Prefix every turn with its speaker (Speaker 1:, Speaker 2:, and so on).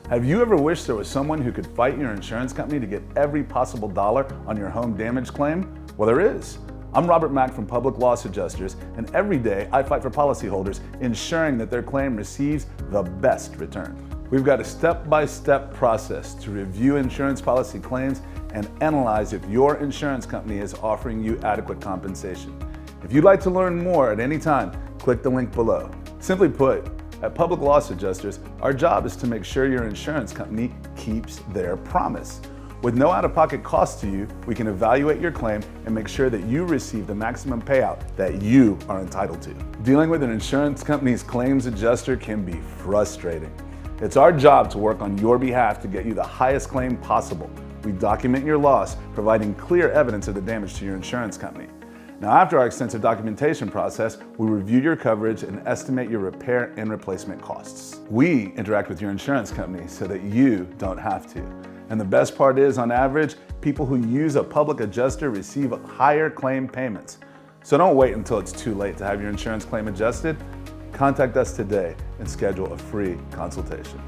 Speaker 1: Have you ever wished there was someone who could fight your insurance company to get every possible dollar on your home damage claim? Well, there is. I'm Robert Mack from Public Loss Adjusters, and every day I fight for policyholders, ensuring that their claim receives the best return. We've got a step-by-step process to review insurance policy claims and analyze if your insurance company is offering you adequate compensation. If you'd like to learn more at any time, click the link below. Simply put, at Public Loss Adjusters, our job is to make sure your insurance company keeps their promise. With no out-of-pocket cost to you, we can evaluate your claim and make sure that you receive the maximum payout that you are entitled to. Dealing with an insurance company's claims adjuster can be frustrating. It's our job to work on your behalf to get you the highest claim possible. We document your loss, providing clear evidence of the damage to your insurance company. Now, after our extensive documentation process, we review your coverage and estimate your repair and replacement costs. We interact with your insurance company so that you don't have to. And the best part is, on average, people who use a public adjuster receive higher claim payments. So don't wait until it's too late to have your insurance claim adjusted. Contact us today and schedule a free consultation.